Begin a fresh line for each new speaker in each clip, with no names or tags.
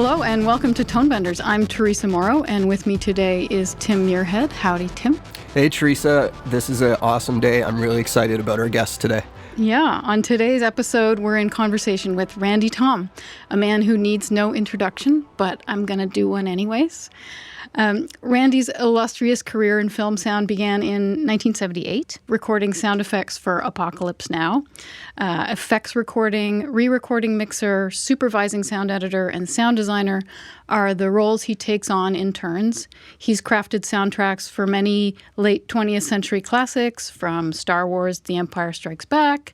Hello and welcome to Tonebenders. I'm Teresa Morrow, and with me today is Tim Muirhead. Howdy, Tim.
Hey, Teresa. This is an awesome day. I'm really excited about our guest today.
Yeah, on today's episode, we're in conversation with Randy Thom, a man who needs no introduction, but I'm going to do one anyways. Randy's illustrious career in film sound began in 1978, recording sound effects for Apocalypse Now. Effects recording, re-recording mixer, supervising sound editor, and sound designer are the roles he takes on in turns. He's crafted soundtracks for many late 20th century classics, from Star Wars: The Empire Strikes Back,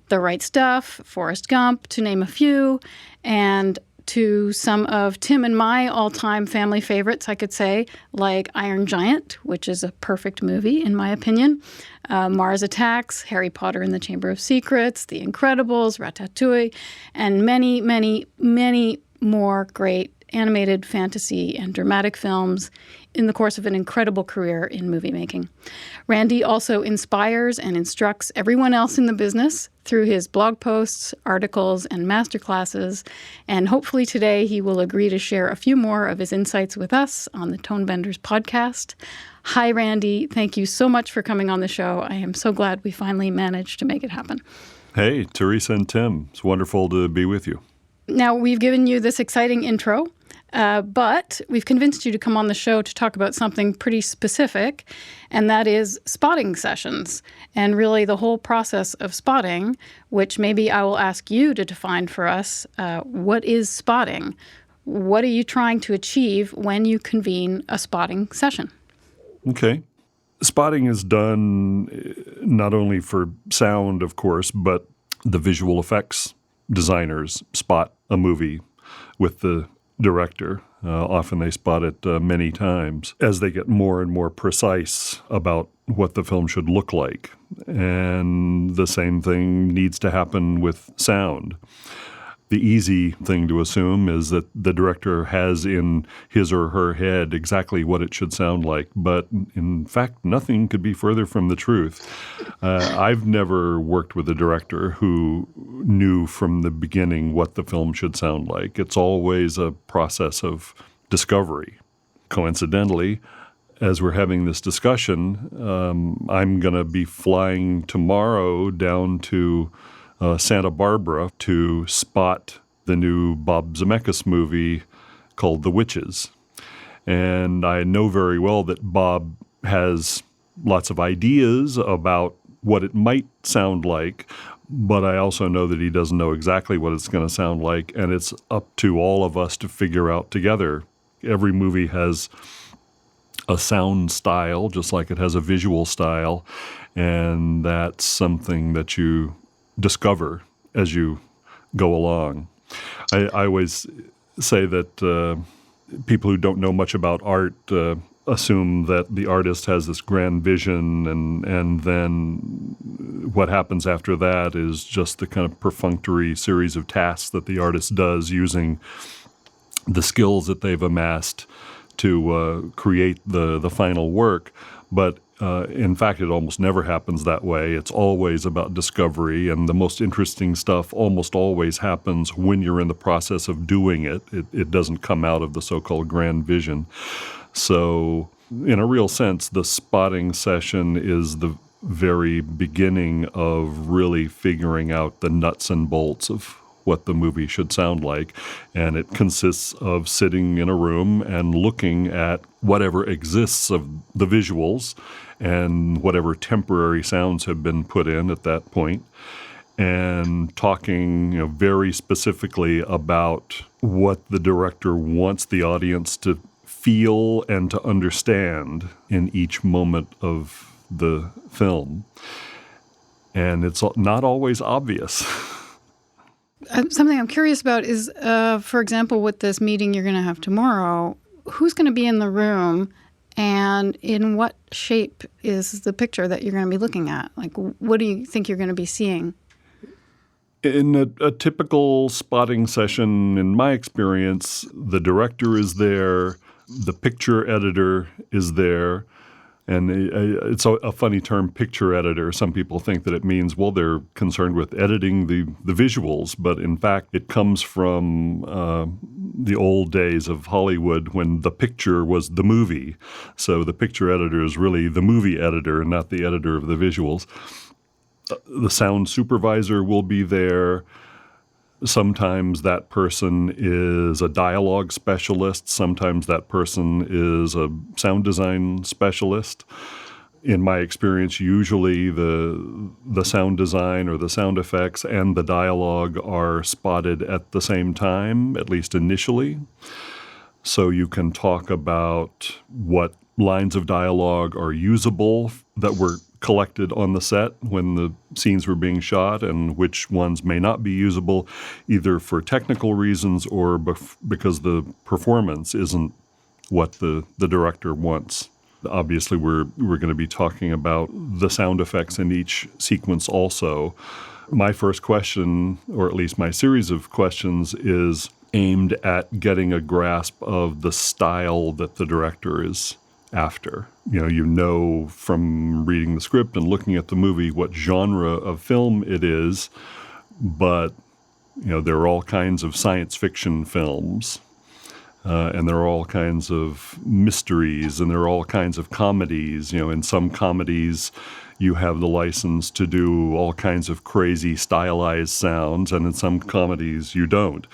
The Right Stuff, Forrest Gump, to name a few, and to some of Tim and my all-time family favorites, I could say, like Iron Giant, which is a perfect movie, in my opinion, Mars Attacks, Harry Potter and the Chamber of Secrets, The Incredibles, Ratatouille, and many, many, many more great animated, fantasy, and dramatic films in the course of an incredible career in movie making. Randy also inspires and instructs everyone else in the business through his blog posts, articles, and masterclasses, and hopefully today he will agree to share a few more of his insights with us on the Tonebenders podcast. Hi, Randy. Thank you so much for coming on the show. I am so glad we finally managed to make it happen.
Hey, Teresa and Tim. It's wonderful to be with you.
Now, we've given you this exciting intro, but we've convinced you to come on the show to talk about something pretty specific, and that is spotting sessions, and really the whole process of spotting, which maybe I will ask you to define for us. What is spotting? What are you trying to achieve when you convene a spotting session?
Okay. Spotting is done not only for sound, of course, but the visual effects designers spot a movie with the director. Often they spot it many times as they get more and more precise about what the film should look like. And the same thing needs to happen with sound. The easy thing to assume is that the director has in his or her head exactly what it should sound like, but in fact, nothing could be further from the truth. I've never worked with a director who knew from the beginning what the film should sound like. It's always a process of discovery. Coincidentally, as we're having this discussion, I'm going to be flying tomorrow down to Santa Barbara to spot the new Bob Zemeckis movie called The Witches. And I know very well that Bob has lots of ideas about what it might sound like, but I also know that he doesn't know exactly what it's going to sound like, and it's up to all of us to figure out together. Every movie has a sound style, just like it has a visual style, and that's something that you discover as you go along. I always say that people who don't know much about art assume that the artist has this grand vision, and then what happens after that is just the kind of perfunctory series of tasks that the artist does using the skills that they've amassed to create the final work. But in fact, it almost never happens that way. It's always about discovery, and the most interesting stuff almost always happens when you're in the process of doing it. It doesn't come out of the so-called grand vision. So in a real sense, the spotting session is the very beginning of really figuring out the nuts and bolts of what the movie should sound like. And it consists of sitting in a room and looking at whatever exists of the visuals and whatever temporary sounds have been put in at that point, and talking, very specifically about what the director wants the audience to feel and to understand in each moment of the film. And it's not always obvious.
Something I'm curious about is, for example, with this meeting you're going to have tomorrow, who's going to be in the room and in what shape is the picture that you're going to be looking at? Like, what do you think you're going to be seeing?
In a typical spotting session, in my experience, the director is there, the picture editor is there, and it's a funny term, picture editor. Some people think that it means, well, they're concerned with editing the visuals, but in fact, it comes from the old days of Hollywood when the picture was the movie. So the picture editor is really the movie editor and not the editor of the visuals. The sound supervisor will be there. Sometimes that person is a dialogue specialist. Sometimes that person is a sound design specialist. In my experience, usually the sound design or the sound effects and the dialogue are spotted at the same time, at least initially. So you can talk about what lines of dialogue are usable that were collected on the set when the scenes were being shot and which ones may not be usable, either for technical reasons or because the performance isn't what the director wants. Obviously, we're going to be talking about the sound effects in each sequence also. My first question, or at least my series of questions, is aimed at getting a grasp of the style that the director is after. You know from reading the script and looking at the movie what genre of film it is, but there are all kinds of science fiction films. And there are all kinds of mysteries, and there are all kinds of comedies. In some comedies, you have the license to do all kinds of crazy stylized sounds, and in some comedies, you don't.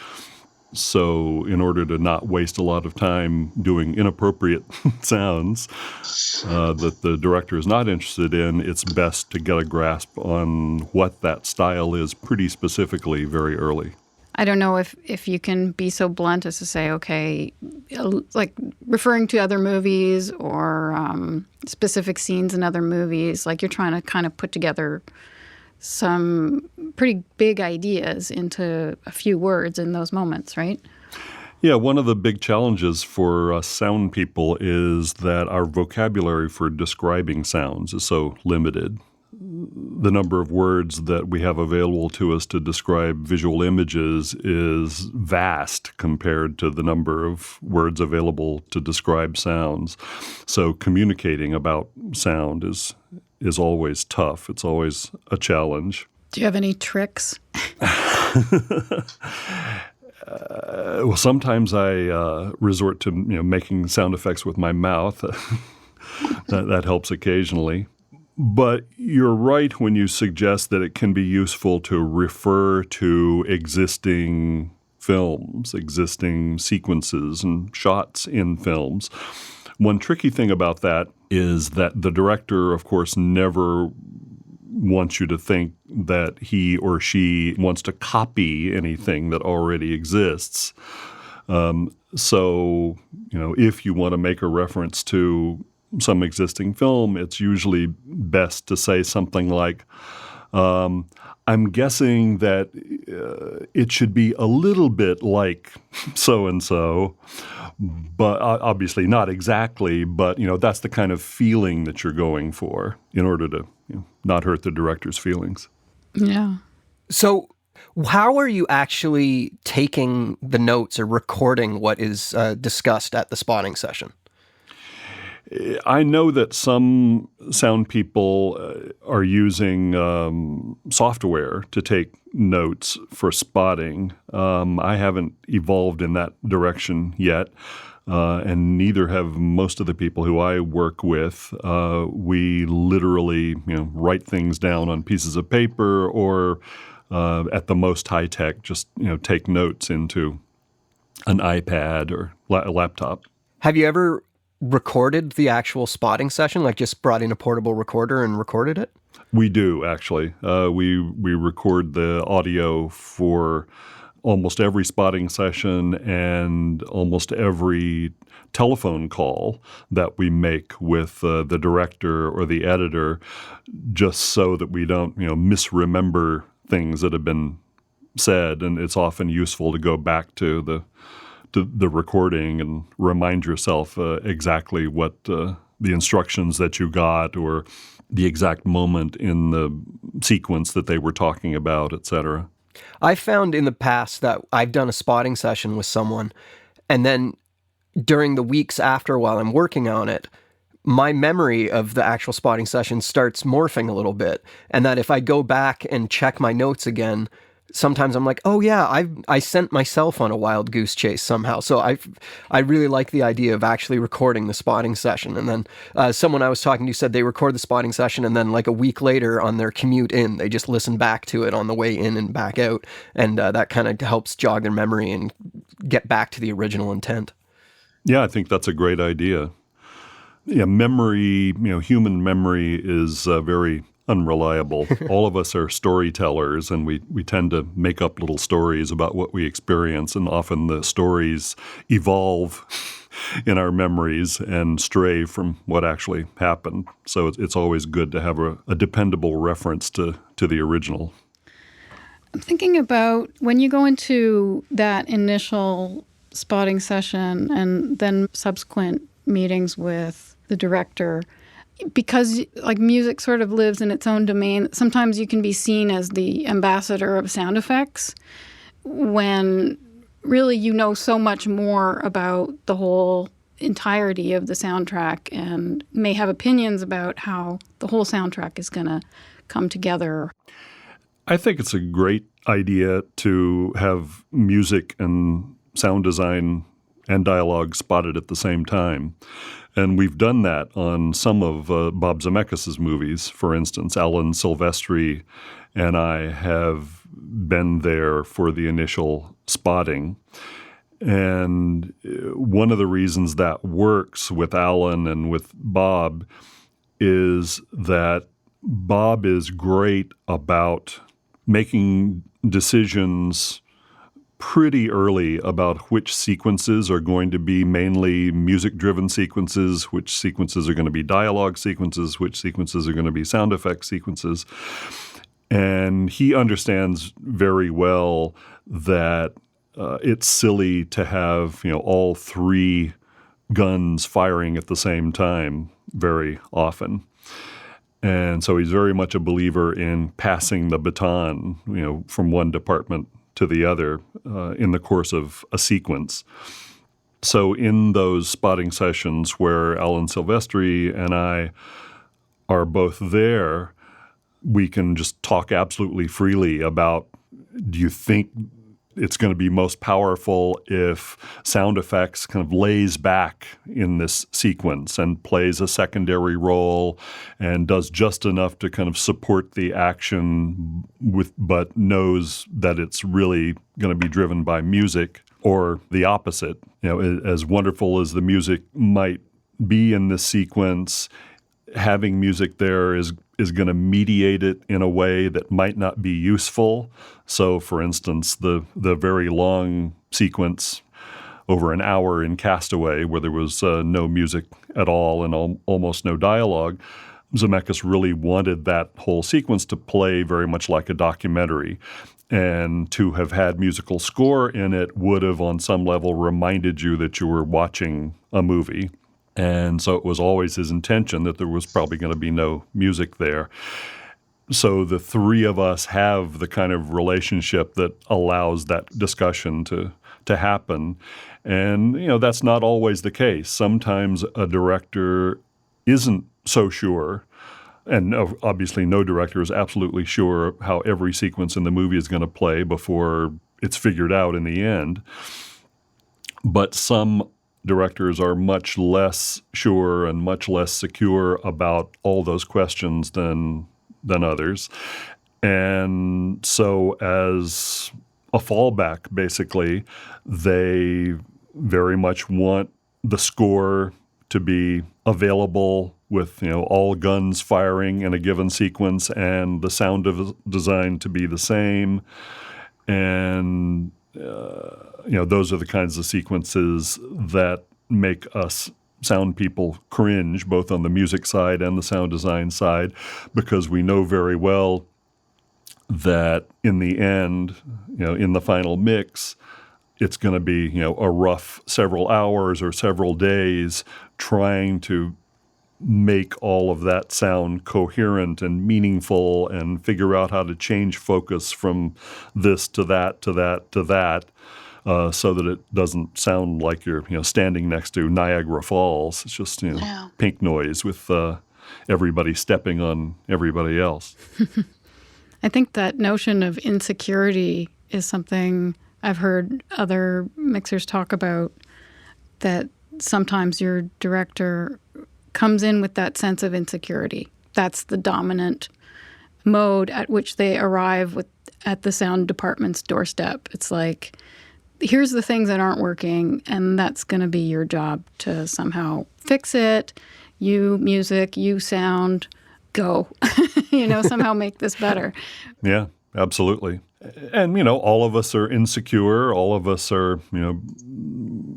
So in order to not waste a lot of time doing inappropriate sounds that the director is not interested in, it's best to get a grasp on what that style is pretty specifically very early.
I don't know if you can be so blunt as to say, okay, like referring to other movies or specific scenes in other movies, like you're trying to kind of put together some pretty big ideas into a few words in those moments, right?
Yeah, one of the big challenges for us sound people is that our vocabulary for describing sounds is so limited. The number of words that we have available to us to describe visual images is vast compared to the number of words available to describe sounds. So communicating about sound is always tough. It's always a challenge.
Do you have any tricks?
Well, sometimes I resort to making sound effects with my mouth. That helps occasionally. But you're right when you suggest that it can be useful to refer to existing films, existing sequences and shots in films. One tricky thing about that is that the director, of course, never wants you to think that he or she wants to copy anything that already exists. So, if you want to make a reference to some existing film, it's usually best to say something like, I'm guessing that it should be a little bit like so-and-so, but obviously not exactly, but that's the kind of feeling that you're going for in order to not hurt the director's feelings.
Yeah.
So how are you actually taking the notes or recording what is discussed at the spotting session?
I know that some sound people are using software to take notes for spotting. I haven't evolved in that direction yet, and neither have most of the people who I work with. We literally write things down on pieces of paper or at the most high-tech, just take notes into an iPad or a laptop.
Have you ever recorded the actual spotting session, like just brought in a portable recorder and recorded it?
We do, actually. We record the audio for almost every spotting session and almost every telephone call that we make with the director or the editor, just so that we don't misremember things that have been said. And it's often useful to go back to the recording and remind yourself exactly what the instructions that you got or the exact moment in the sequence that they were talking about, et cetera.
I found in the past that I've done a spotting session with someone, and then during the weeks after while I'm working on it, my memory of the actual spotting session starts morphing a little bit, and that if I go back and check my notes again, sometimes I'm like, oh yeah, I sent myself on a wild goose chase somehow. So I really like the idea of actually recording the spotting session. And then someone I was talking to said they record the spotting session and then like a week later on their commute in, they just listen back to it on the way in and back out. And that kind of helps jog their memory and get back to the original intent.
Yeah, I think that's a great idea. Yeah, memory, human memory is very unreliable. All of us are storytellers, and we tend to make up little stories about what we experience, and often the stories evolve in our memories and stray from what actually happened. So it's always good to have a dependable reference to the original.
I'm thinking about when you go into that initial spotting session and then subsequent meetings with the director, because like music sort of lives in its own domain, sometimes you can be seen as the ambassador of sound effects when really you know so much more about the whole entirety of the soundtrack and may have opinions about how the whole soundtrack is going to come together.
I think it's a great idea to have music and sound design and dialogue spotted at the same time. And we've done that on some of Bob Zemeckis' movies. For instance, Alan Silvestri and I have been there for the initial spotting. And one of the reasons that works with Alan and with Bob is that Bob is great about making decisions pretty early about which sequences are going to be mainly music-driven sequences, which sequences are going to be dialogue sequences, which sequences are going to be sound effect sequences. And he understands very well that it's silly to have all three guns firing at the same time very often. And so he's very much a believer in passing the baton, from one department to the other in the course of a sequence. So in those spotting sessions where Alan Silvestri and I are both there, we can just talk absolutely freely about, do you think it's going to be most powerful if sound effects kind of lays back in this sequence and plays a secondary role and does just enough to kind of support the action but knows that it's really going to be driven by music, or the opposite. As wonderful as the music might be in this sequence, having music there is going to mediate it in a way that might not be useful. So, for instance, the very long sequence over an hour in Castaway, where there was no music at all and almost no dialogue, Zemeckis really wanted that whole sequence to play very much like a documentary. And to have had musical score in it would have, on some level, reminded you that you were watching a movie. And so it was always his intention that there was probably going to be no music there. So the three of us have the kind of relationship that allows that discussion to happen. And, that's not always the case. Sometimes a director isn't so sure. And obviously no director is absolutely sure how every sequence in the movie is going to play before it's figured out in the end. But some directors are much less sure and much less secure about all those questions than others. And so as a fallback, basically, they very much want the score to be available with all guns firing in a given sequence and the sound of design to be the same. And those are the kinds of sequences that make us sound people cringe, both on the music side and the sound design side, because we know very well that in the end, in the final mix, it's going to be, a rough several hours or several days trying to make all of that sound coherent and meaningful and figure out how to change focus from this to that to that to that, so that it doesn't sound like you're standing next to Niagara Falls. It's just pink noise with everybody stepping on everybody else.
I think that notion of insecurity is something I've heard other mixers talk about, that sometimes your director comes in with that sense of insecurity. That's the dominant mode at which they arrive at the sound department's doorstep. It's like, here's the things that aren't working, and that's going to be your job to somehow fix it. You music, you sound, go. Somehow make this better.
Yeah, absolutely. And, all of us are insecure. All of us are,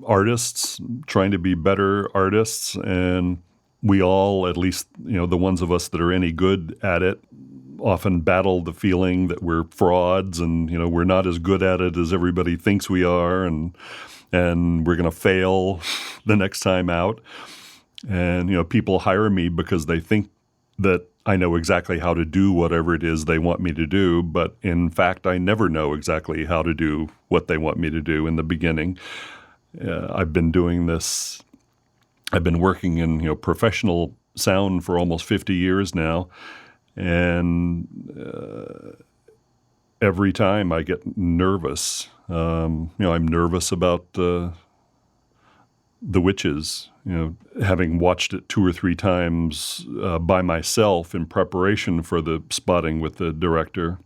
artists trying to be better artists. And we all, at least, the ones of us that are any good at it, often battle the feeling that we're frauds and, we're not as good at it as everybody thinks we are. And we're going to fail the next time out. And, people hire me because they think that I know exactly how to do whatever it is they want me to do. But in fact, I never know exactly how to do what they want me to do in the beginning. I've been doing this. I've been working in, professional sound for almost 50 years now. And every time I get nervous. I'm nervous about The Witches, having watched it 2 or 3 times by myself in preparation for the spotting with the director.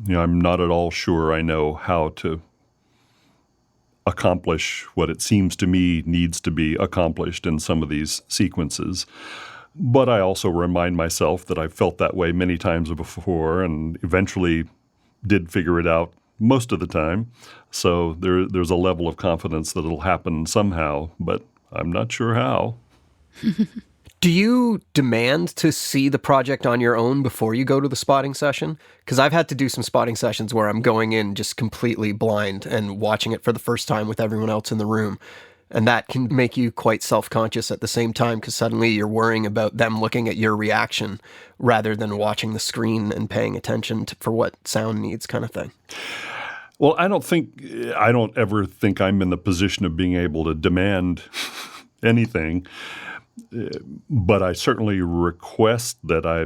I'm not at all sure I know how to accomplish what it seems to me needs to be accomplished in some of these sequences. But I also remind myself that I've felt that way many times before and eventually did figure it out most of the time. So there's a level of confidence that it'll happen somehow, but I'm not sure how.
Do you demand to see the project on your own before you go to the spotting session? Because I've had to do some spotting sessions where I'm going in just completely blind and watching it for the first time with everyone else in the room. And that can make you quite self-conscious at the same time, because suddenly you're worrying about them looking at your reaction rather than watching the screen and paying attention for what sound needs, kind of thing.
Well, I don't ever think I'm in the position of being able to demand anything, but I certainly request that I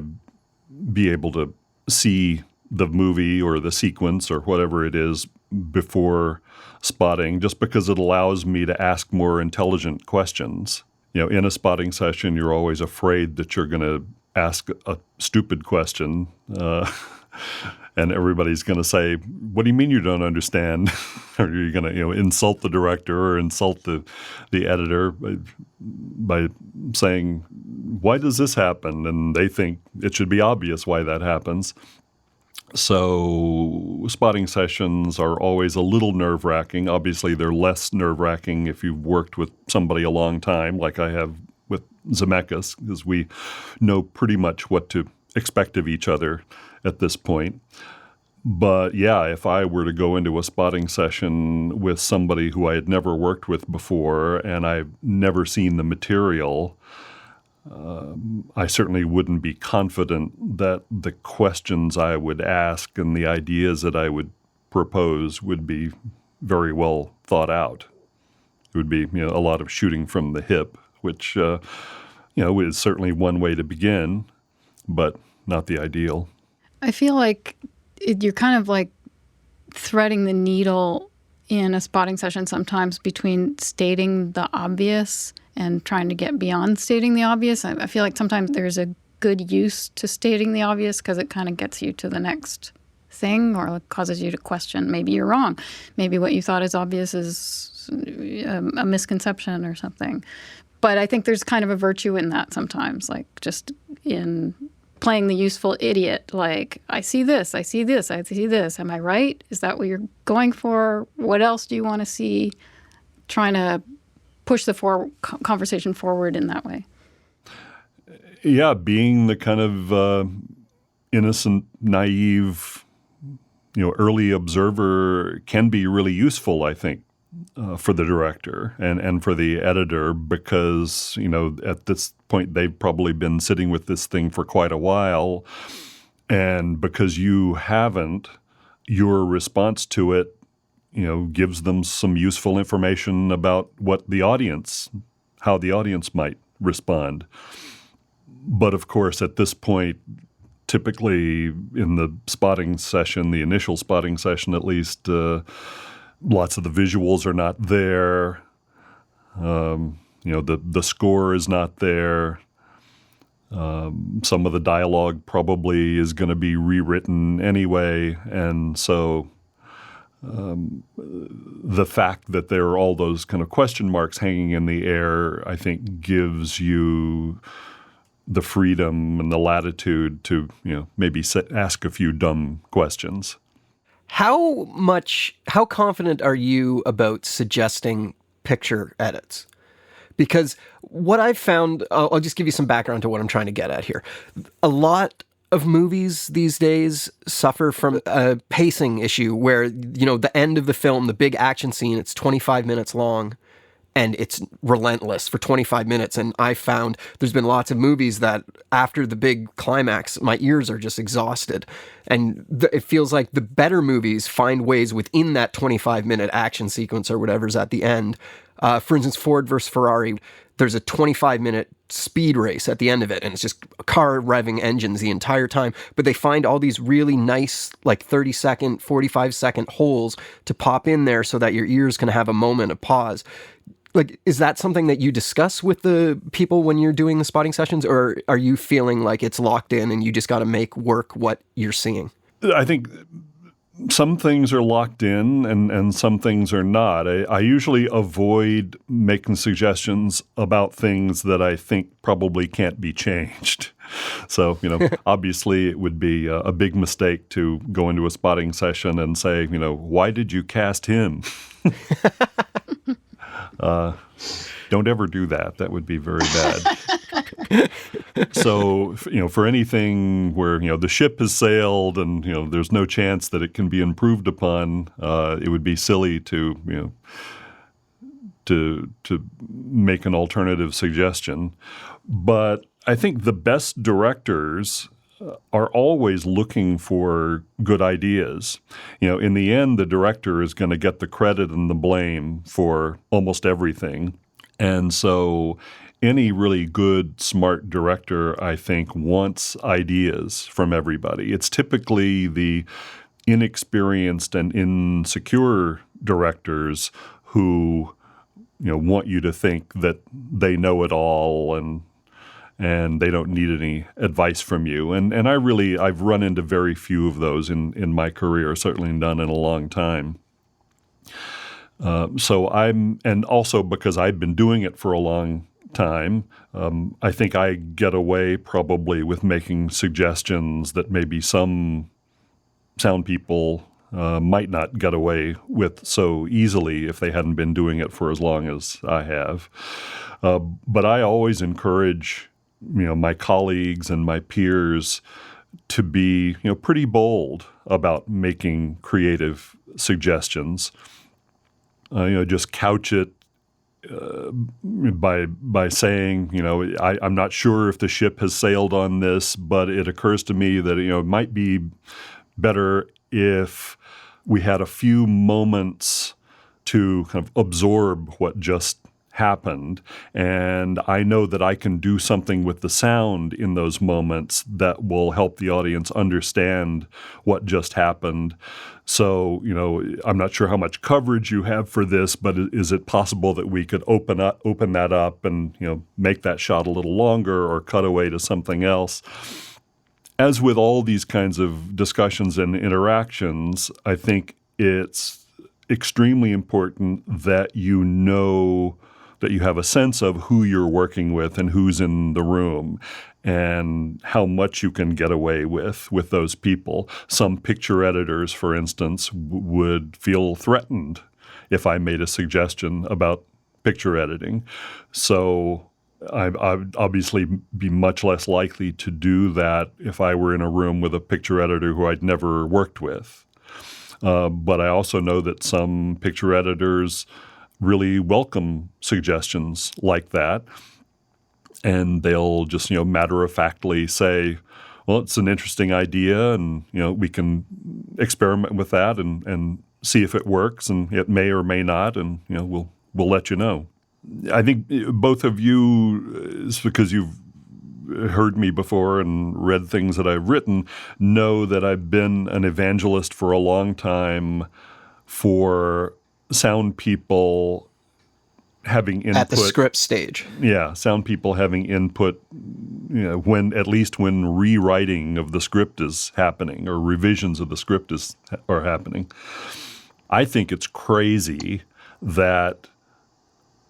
be able to see the movie or the sequence or whatever it is before spotting, just because it allows me to ask more intelligent questions. In a spotting session, you're always afraid that you're going to ask a stupid question, and everybody's going to say, "What do you mean you don't understand?" Or you're going to, insult the director or insult the editor by saying, "Why does this happen?" And they think it should be obvious why that happens. So spotting sessions are always a little nerve-wracking. Obviously, they're less nerve-wracking if you've worked with somebody a long time, like I have with Zemeckis, because we know pretty much what to expect of each other at this point. But yeah, if I were to go into a spotting session with somebody who I had never worked with before and I've never seen the material, I certainly wouldn't be confident that the questions I would ask and the ideas that I would propose would be very well thought out. It would be, a lot of shooting from the hip, which, is certainly one way to begin, but not the ideal.
I feel like you're kind of like threading the needle in a spotting session sometimes between stating the obvious and trying to get beyond stating the obvious. I feel like sometimes there's a good use to stating the obvious because it kind of gets you to the next thing or causes you to question. Maybe you're wrong. Maybe what you thought is obvious is a misconception or something. But I think there's kind of a virtue in that sometimes, like just in playing the useful idiot, like, I see this, I see this, I see this. Am I right? Is that what you're going for? What else do you want to see? Trying to push the conversation forward in that way.
Yeah, being the kind of innocent, naive, early observer can be really useful, I think, for the director and for the editor, because, at this point they've probably been sitting with this thing for quite a while. And because you haven't, your response to it, gives them some useful information about how the audience might respond. But of course, at this point, typically in the spotting session, the initial spotting session at least, lots of the visuals are not there. The score is not there. Some of the dialogue probably is going to be rewritten anyway, and so the fact that there are all those kind of question marks hanging in the air, I think, gives you the freedom and the latitude to, maybe ask a few dumb questions.
How confident are you about suggesting picture edits? Because what I've found, I'll just give you some background to what I'm trying to get at here. A lot of movies these days suffer from a pacing issue where, the end of the film, the big action scene, it's 25 minutes long and it's relentless for 25 minutes. And I found there's been lots of movies that after the big climax, my ears are just exhausted. And it feels like the better movies find ways within that 25-minute action sequence or whatever's at the end. For instance, Ford versus Ferrari, there's a 25-minute speed race at the end of it, and it's just a car revving engines the entire time. But they find all these really nice, 30-second, 45-second holes to pop in there so that your ears can have a moment of pause. Is that something that you discuss with the people when you're doing the spotting sessions, or are you feeling like it's locked in and you just got to make work what you're seeing?
I think some things are locked in and some things are not. I usually avoid making suggestions about things that I think probably can't be changed. So, obviously it would be a big mistake to go into a spotting session and say, why did you cast him? Don't ever do that. That would be very bad. So, for anything where, the ship has sailed and, there's no chance that it can be improved upon, it would be silly to make an alternative suggestion. But I think the best directors are always looking for good ideas. In the end, the director is going to get the credit and the blame for almost everything. And so any really good, smart director, I think, wants ideas from everybody. It's typically the inexperienced and insecure directors who, want you to think that they know it all and they don't need any advice from you. And I've run into very few of those in my career, certainly none in a long time. And also because I've been doing it for a long time, I think I get away probably with making suggestions that maybe some sound people might not get away with so easily if they hadn't been doing it for as long as I have. But I always encourage my colleagues and my peers to be, pretty bold about making creative suggestions. Just couch it by saying, I'm not sure if the ship has sailed on this, but it occurs to me that, it might be better if we had a few moments to kind of absorb what just happened. And I know that I can do something with the sound in those moments that will help the audience understand what just happened. So, I'm not sure how much coverage you have for this, but is it possible that we could open that up and, make that shot a little longer or cut away to something else? As with all these kinds of discussions and interactions, I think it's extremely important that that you have a sense of who you're working with and who's in the room and how much you can get away with those people. Some picture editors, for instance, would feel threatened if I made a suggestion about picture editing. So I'd obviously be much less likely to do that if I were in a room with a picture editor who I'd never worked with. But I also know that some picture editors really welcome suggestions like that. And they'll just, matter-of-factly say, well, it's an interesting idea and, we can experiment with that and see if it works, and it may or may not, and, we'll let you know. I think both of you, it's because you've heard me before and read things that I've written know that I've been an evangelist for a long time for sound people having input.
At the script stage.
Yeah, sound people having input, when rewriting of the script is happening or revisions of the script are happening. I think it's crazy that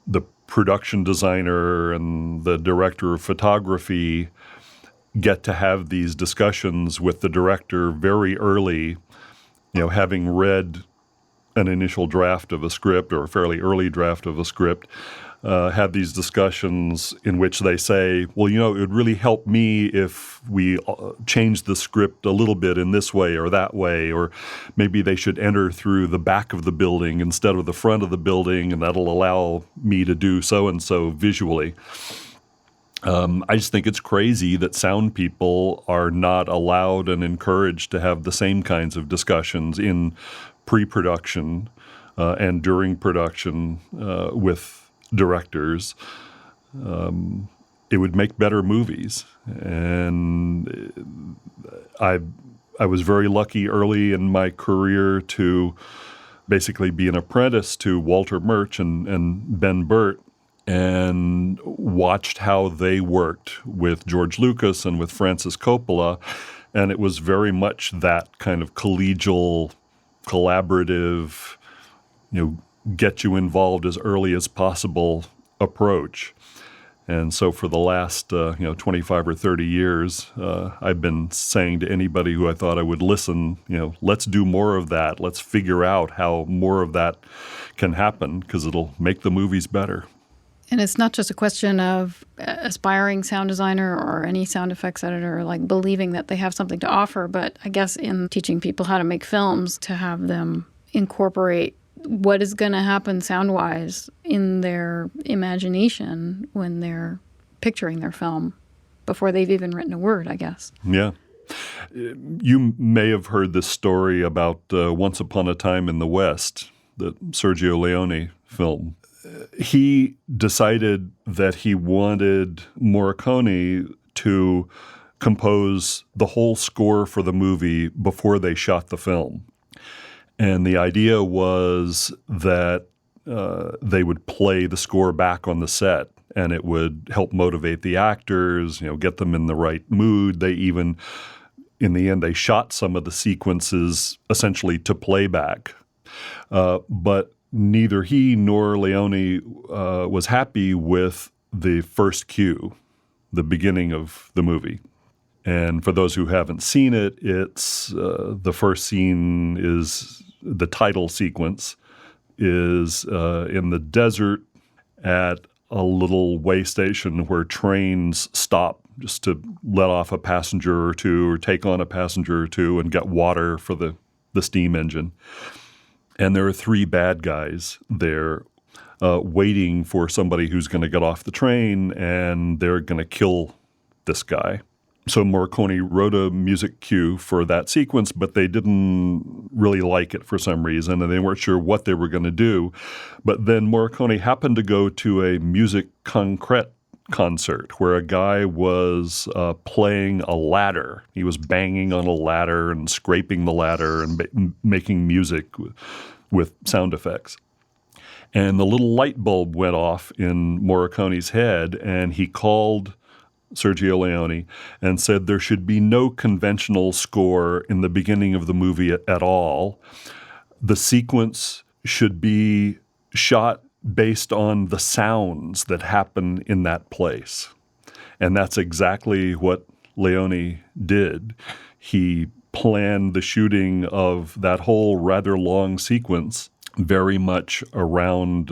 the production designer and the director of photography get to have these discussions with the director very early, having read an initial draft of a script or a fairly early draft of a script, have these discussions in which they say, well, it would really help me if we change the script a little bit in this way or that way, or maybe they should enter through the back of the building instead of the front of the building, and that'll allow me to do so-and-so visually. I just think it's crazy that sound people are not allowed and encouraged to have the same kinds of discussions in pre-production and during production with directors. It would make better movies. And I was very lucky early in my career to basically be an apprentice to Walter Murch and Ben Burt, and watched how they worked with George Lucas and with Francis Coppola. And it was very much that kind of collegial, collaborative, get you involved as early as possible approach. And so for the last 25 or 30 years, I've been saying to anybody who I thought I would listen, let's do more of that. Let's figure out how more of that can happen, because it'll make the movies better.
And it's not just a question of aspiring sound designer or any sound effects editor believing that they have something to offer, but I guess in teaching people how to make films, to have them incorporate what is going to happen sound-wise in their imagination when they're picturing their film before they've even written a word, I guess.
Yeah. You may have heard this story about Once Upon a Time in the West, the Sergio Leone film. He decided that he wanted Morricone to compose the whole score for the movie before they shot the film. And the idea was that they would play the score back on the set, and it would help motivate the actors, get them in the right mood. They even, in the end, they shot some of the sequences essentially to playback. But neither he nor Leone was happy with the first cue, the beginning of the movie. And for those who haven't seen it, it's the first scene is the title sequence is in the desert at a little way station where trains stop just to let off a passenger or two or take on a passenger or two and get water for the steam engine. And there are three bad guys there waiting for somebody who's going to get off the train, and they're going to kill this guy. So Morricone wrote a music cue for that sequence, but they didn't really like it for some reason, and they weren't sure what they were going to do. But then Morricone happened to go to a musique concrète concert where a guy was playing a ladder. He was banging on a ladder and scraping the ladder and making music with sound effects. And the little light bulb went off in Morricone's head, and he called Sergio Leone and said there should be no conventional score in the beginning of the movie at all. The sequence should be shot based on the sounds that happen in that place. And that's exactly what Leone did. He planned the shooting of that whole rather long sequence very much around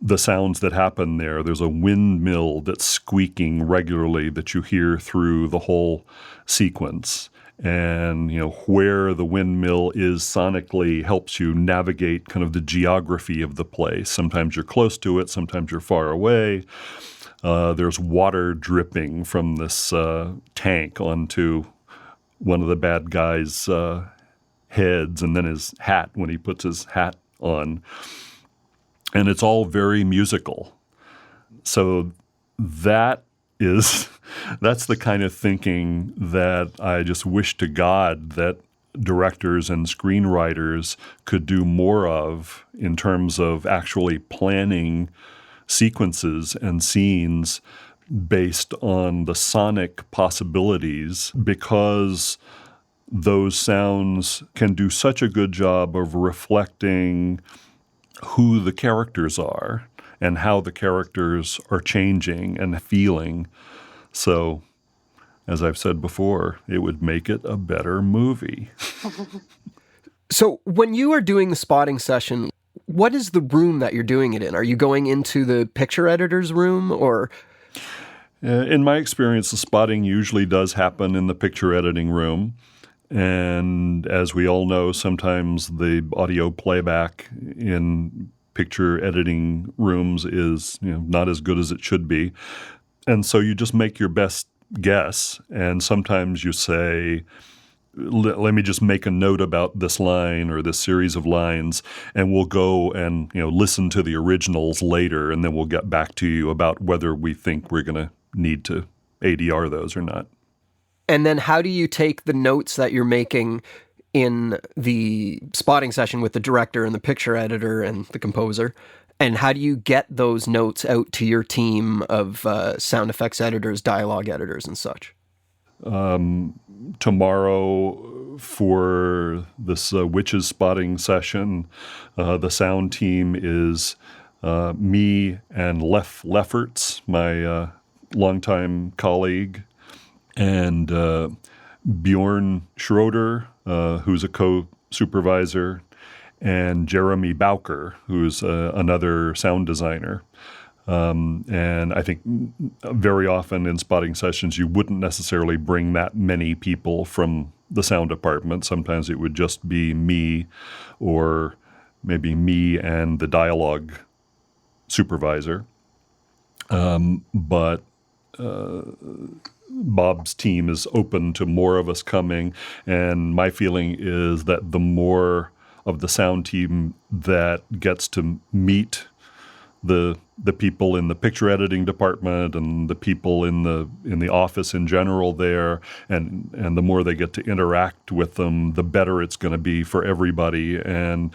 the sounds that happen there. There's a windmill that's squeaking regularly that you hear through the whole sequence. And, where the windmill is sonically helps you navigate kind of the geography of the place. Sometimes you're close to it, sometimes you're far away. There's water dripping from this tank onto one of the bad guy's heads, and then his hat when he puts his hat on. And it's all very musical. So that is That's the kind of thinking that I just wish to God that directors and screenwriters could do more of in terms of actually planning sequences and scenes based on the sonic possibilities, because those sounds can do such a good job of reflecting who the characters are and how the characters are changing and feeling. So, as I've said before, it would make it a better movie.
So when you are doing the spotting session, what is the room that you're doing it in? Are you going into the picture editor's room or?
In my experience, the spotting usually does happen in the picture editing room. And as we all know, sometimes the audio playback in picture editing rooms is not as good as it should be. And so you just make your best guess. And sometimes you say, let me just make a note about this line or this series of lines, and we'll go and listen to the originals later, and then we'll get back to you about whether we think we're going to need to ADR those or not.
And then how do you take the notes that you're making in the spotting session with the director and the picture editor and the composer, and how do you get those notes out to your team of sound effects editors, dialogue editors, and such?
Tomorrow for this witches spotting session, the sound team is me and Lefferts, my longtime colleague, and Bjorn Schroeder, who's a co-supervisor, and Jeremy Bowker, who's another sound designer. And I think very often in spotting sessions, you wouldn't necessarily bring that many people from the sound department. Sometimes it would just be me, or maybe me and the dialogue supervisor. But Bob's team is open to more of us coming, and my feeling is that the more of the sound team that gets to meet the people in the picture editing department and the people in the office in general there, and the more they get to interact with them, the better it's going to be for everybody. And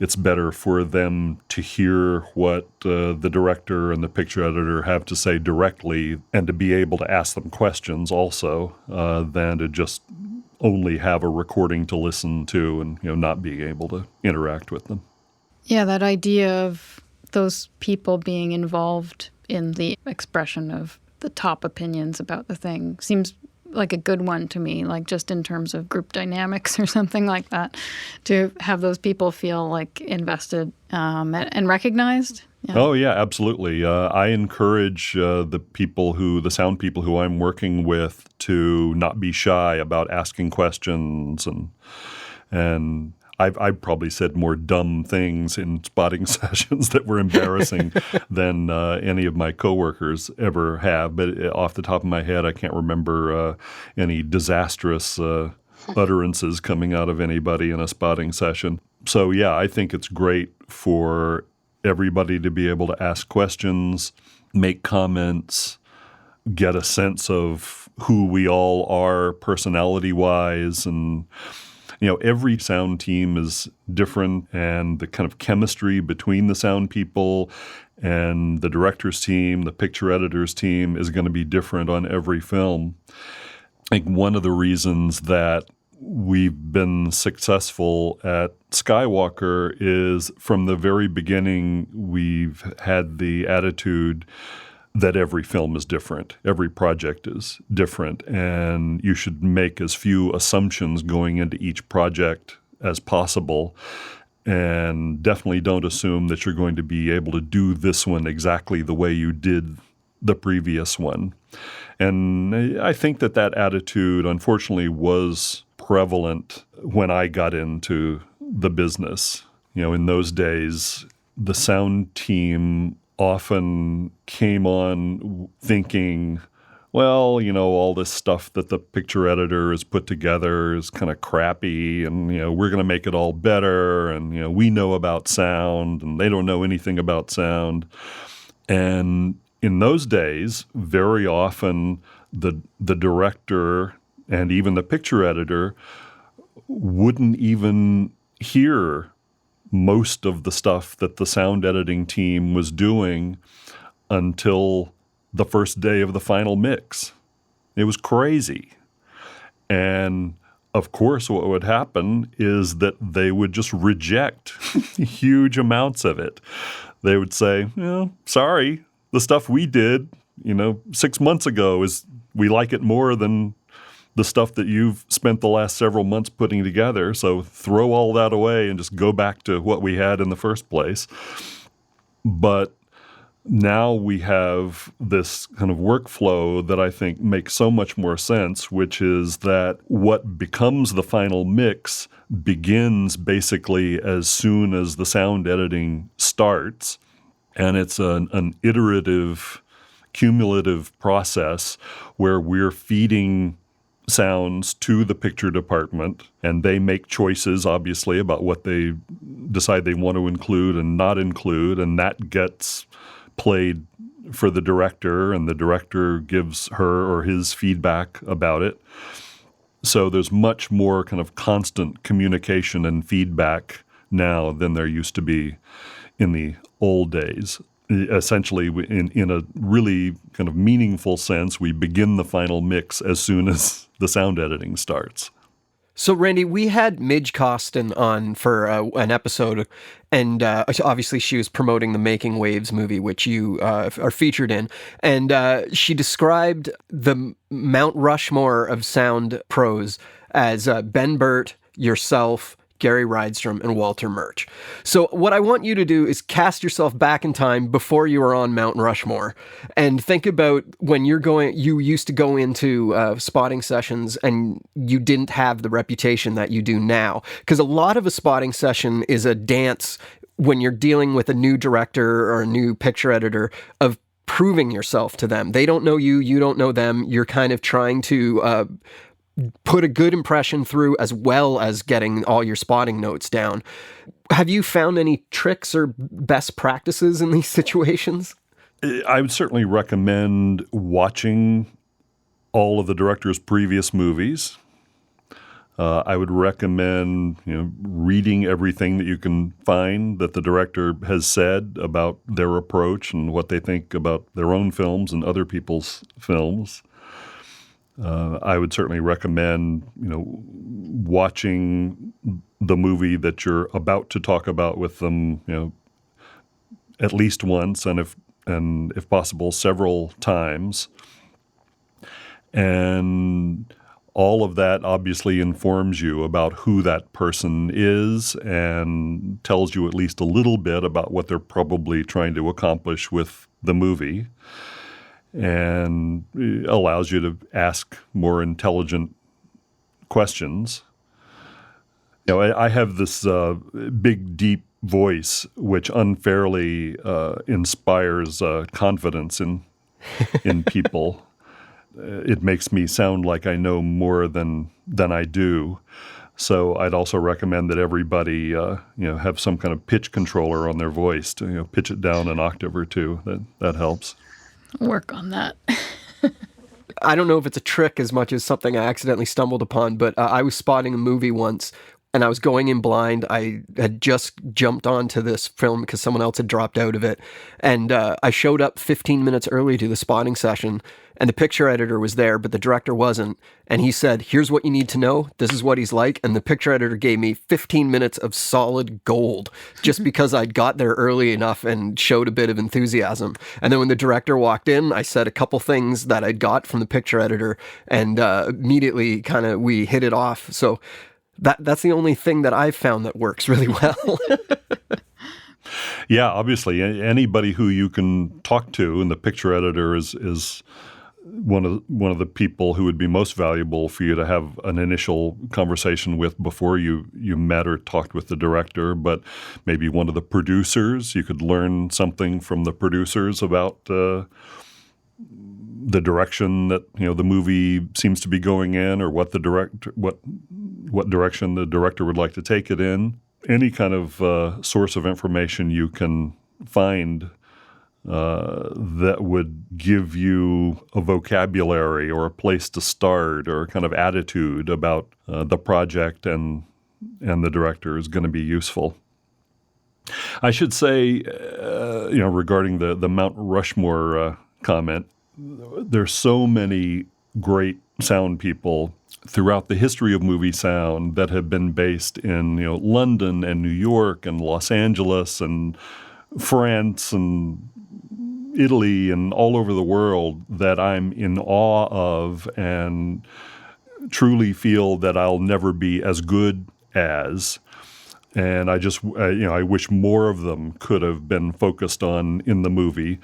it's better for them to hear what the director and the picture editor have to say directly, and to be able to ask them questions also, than to just only have a recording to listen to and not being able to interact with them.
Yeah, that idea of those people being involved in the expression of the top opinions about the thing seems like a good one to me, like just in terms of group dynamics or something like that, to have those people feel like invested and recognized. Yeah.
Oh, yeah, absolutely. I encourage the sound people who I'm working with to not be shy about asking questions, and I've probably said more dumb things in spotting sessions that were embarrassing than any of my coworkers ever have. But off the top of my head, I can't remember any disastrous utterances coming out of anybody in a spotting session. So, yeah, I think it's great for everybody to be able to ask questions, make comments, get a sense of who we all are personality-wise, and every sound team is different, and the kind of chemistry between the sound people and the director's team, the picture editor's team, is going to be different on every film. I think one of the reasons that we've been successful at Skywalker is from the very beginning we've had the attitude that every film is different, every project is different, and you should make as few assumptions going into each project as possible, and definitely don't assume that you're going to be able to do this one exactly the way you did the previous one. And I think that attitude, unfortunately, was prevalent when I got into the business. In those days, the sound team often came on thinking, well, all this stuff that the picture editor has put together is kind of crappy, and, we're going to make it all better, and, we know about sound, and they don't know anything about sound. And in those days, very often the director and even the picture editor wouldn't even hear most of the stuff that the sound editing team was doing until the first day of the final mix. It was crazy. And of course, what would happen is that they would just reject huge amounts of it. They would say, sorry, the stuff we did, 6 months ago we like it more than the stuff that you've spent the last several months putting together. So throw all that away and just go back to what we had in the first place. But now we have this kind of workflow that I think makes so much more sense, which is that what becomes the final mix begins basically as soon as the sound editing starts. And it's an iterative, cumulative process where we're feeding sounds to the picture department, and they make choices, obviously, about what they decide they want to include and not include, and that gets played for the director, and the director gives her or his feedback about it. So there's much more kind of constant communication and feedback now than there used to be in the old days. Essentially, in a really kind of meaningful sense, we begin the final mix as soon as the sound editing starts.
So, Randy, we had Midge Costin on for an episode, and obviously she was promoting the Making Waves movie, which you are featured in, and she described the Mount Rushmore of sound pros as Ben Burt, yourself, Gary Rydstrom, and Walter Murch. So what I want you to do is cast yourself back in time before you were on Mount Rushmore and think about when you used to go into spotting sessions and you didn't have the reputation that you do now. Because a lot of a spotting session is a dance when you're dealing with a new director or a new picture editor of proving yourself to them. They don't know you, you don't know them. You're kind of trying to put a good impression through as well as getting all your spotting notes down. Have you found any tricks or best practices in these situations?
I would certainly recommend watching all of the director's previous movies. I would recommend reading everything that you can find that the director has said about their approach and what they think about their own films and other people's films. I would certainly recommend, watching the movie that you're about to talk about with them, at least once, and if possible, several times. And all of that obviously informs you about who that person is and tells you at least a little bit about what they're probably trying to accomplish with the movie, and allows you to ask more intelligent questions. I have this big, deep voice which unfairly inspires confidence in people. It makes me sound like I know more than I do. So I'd also recommend that everybody have some kind of pitch controller on their voice to pitch it down an octave or two. That helps.
Work on that.
I don't know if it's a trick as much as something I accidentally stumbled upon, but I was spotting a movie once and I was going in blind. I had just jumped onto this film because someone else had dropped out of it. And I showed up 15 minutes early to the spotting session, and the picture editor was there, but the director wasn't. And he said, "Here's what you need to know. This is what he's like." And the picture editor gave me 15 minutes of solid gold just because I'd got there early enough and showed a bit of enthusiasm. And then when the director walked in, I said a couple things that I'd got from the picture editor, and immediately we hit it off. So that's the only thing that I've found that works really well.
Yeah, obviously, anybody who you can talk to, and the picture editor is one of the people who would be most valuable for you to have an initial conversation with before you met or talked with the director. But maybe one of the producers, you could learn something from the producers about the direction that the movie seems to be going in, or what direction the director would like to take it in. Any kind of source of information you can find that would give you a vocabulary or a place to start or a kind of attitude about the project and the director is going to be useful. I should say, regarding the Mount Rushmore comment, there's so many great sound people throughout the history of movie sound that have been based in London and New York and Los Angeles and France and Italy and all over the world that I'm in awe of and truly feel that I'll never be as good as. And I just, I wish more of them could have been focused on in the movie.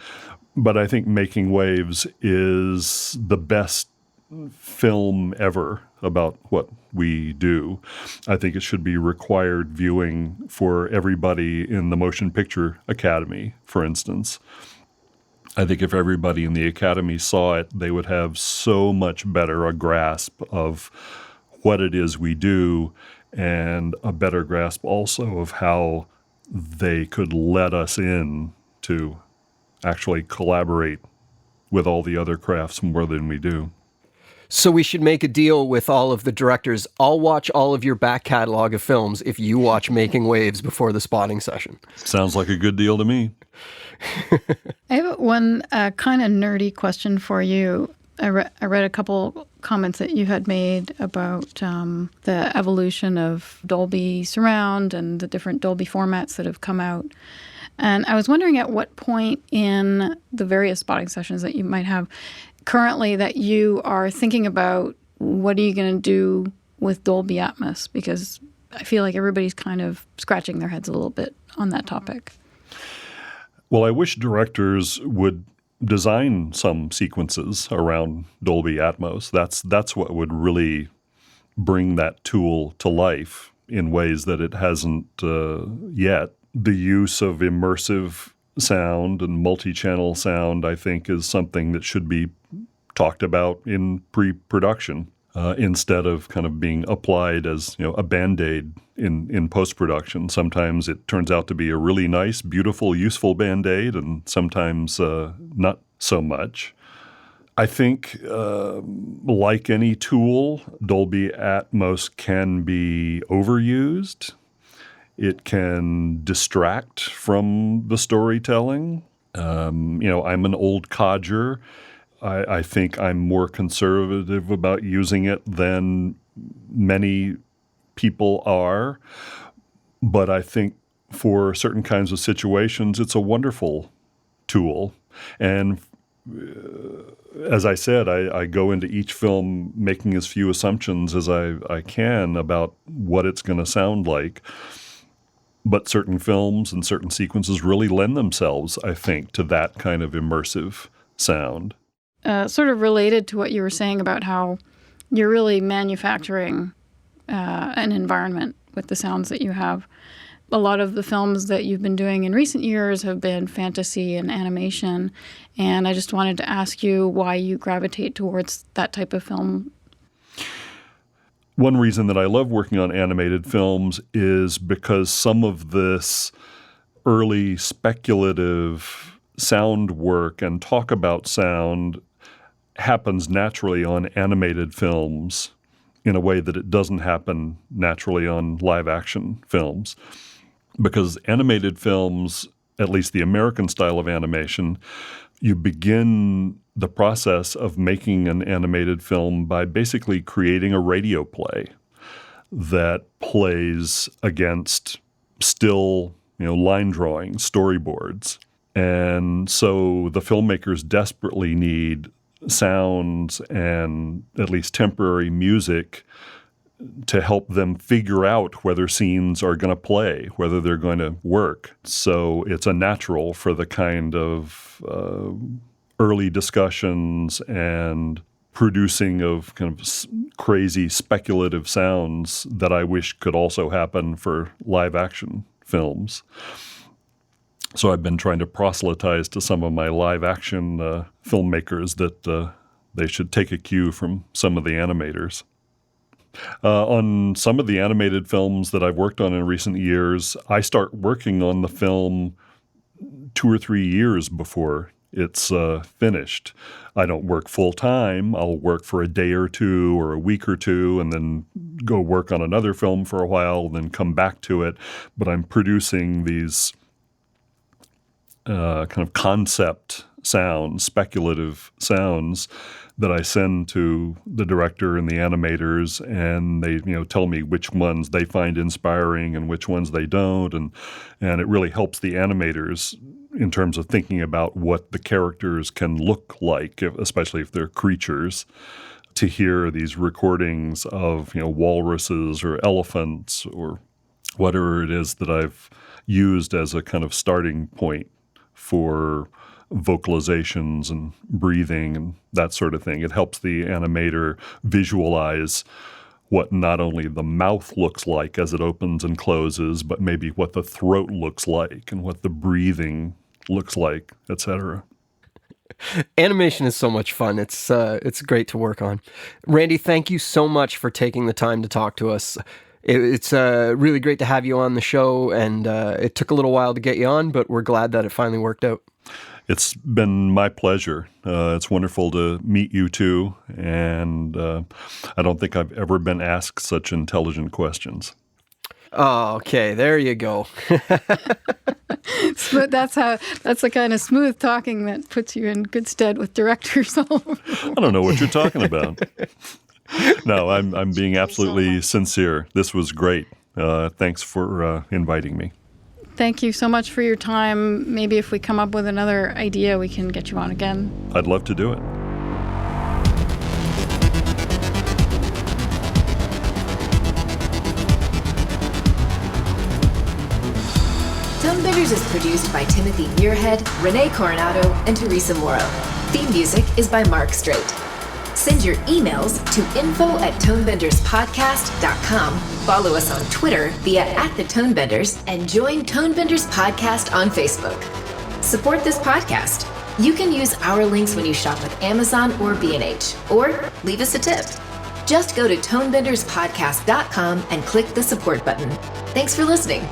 But I think Making Waves is the best film ever about what we do. I think it should be required viewing for everybody in the Motion Picture Academy, for instance. I think if everybody in the Academy saw it, they would have so much better a grasp of what it is we do and a better grasp also of how they could let us in to actually collaborate with all the other crafts more than we do.
So we should make a deal with all of the directors. I'll watch all of your back catalog of films if you watch Making Waves before the spotting session.
Sounds like a good deal to me.
I have one kind of nerdy question for you. I read a couple comments that you had made about the evolution of Dolby Surround and the different Dolby formats that have come out. And I was wondering at what point in the various spotting sessions that you might have currently that you are thinking about what are you going to do with Dolby Atmos? Because I feel like everybody's kind of scratching their heads a little bit on that topic.
Well, I wish directors would design some sequences around Dolby Atmos. That's what would really bring that tool to life in ways that it hasn't yet. The use of immersive sound and multi-channel sound, I think, is something that should be talked about in pre-production instead of kind of being applied as a Band-Aid in post-production. Sometimes it turns out to be a really nice, beautiful, useful Band-Aid, and sometimes not so much. I think, like any tool, Dolby Atmos can be overused. It can distract from the storytelling. I'm an old codger. I think I'm more conservative about using it than many people are. But I think for certain kinds of situations, it's a wonderful tool. And as I said, I go into each film making as few assumptions as I can about what it's going to sound like. But certain films and certain sequences really lend themselves, I think, to that kind of immersive sound.
Sort of related to what you were saying about how you're really manufacturing an environment with the sounds that you have. A lot of the films that you've been doing in recent years have been fantasy and animation, and I just wanted to ask you why you gravitate towards that type of film.
One reason that I love working on animated films is because some of this early speculative sound work and talk about sound happens naturally on animated films in a way that it doesn't happen naturally on live action films. Because animated films, at least the American style of animation, you begin the process of making an animated film by basically creating a radio play that plays against still, line drawing, storyboards. And so the filmmakers desperately need sounds and at least temporary music to help them figure out whether scenes are going to play, whether they're going to work. So it's a natural for the kind of early discussions and producing of kind of crazy speculative sounds that I wish could also happen for live action films. So I've been trying to proselytize to some of my live action filmmakers that they should take a cue from some of the animators. On some of the animated films that I've worked on in recent years, I start working on the film 2 or 3 years before it's finished. I don't work full time. I'll work for a day or two or a week or two and then go work on another film for a while and then come back to it. But I'm producing these kind of concept sounds, speculative sounds that I send to the director and the animators, and they tell me which ones they find inspiring and which ones they don't, and it really helps the animators in terms of thinking about what the characters can look like, especially if they're creatures, to hear these recordings of walruses or elephants or whatever it is that I've used as a kind of starting point for vocalizations and breathing and that sort of thing. It helps the animator visualize what not only the mouth looks like as it opens and closes, but maybe what the throat looks like and what the breathing looks like, etc.
Animation is so much fun. It's great to work on. Randy, thank you so much for taking the time to talk to us. It's really great to have you on the show, and it took a little while to get you on, but we're glad that it finally worked out.
It's been my pleasure. It's wonderful to meet you two, and I don't think I've ever been asked such intelligent questions.
Oh, okay. There you go.
That's the kind of smooth talking that puts you in good stead with directors all over.
I don't know what you're talking about. No, I'm being absolutely sincere. This was great. Thanks for inviting me.
Thank you so much for your time. Maybe if we come up with another idea, we can get you on again.
I'd love to do it.
Tonebenders is produced by Timothy Muirhead, Renee Coronado, and Teresa Morrow. Theme music is by Mark Strait. Send your emails to info@tonebenderspodcast.com. Follow us on Twitter via @thetonebenders and join Tonebenders Podcast on Facebook. Support this podcast. You can use our links when you shop with Amazon or B&H, or leave us a tip. Just go to tonebenderspodcast.com and click the support button. Thanks for listening.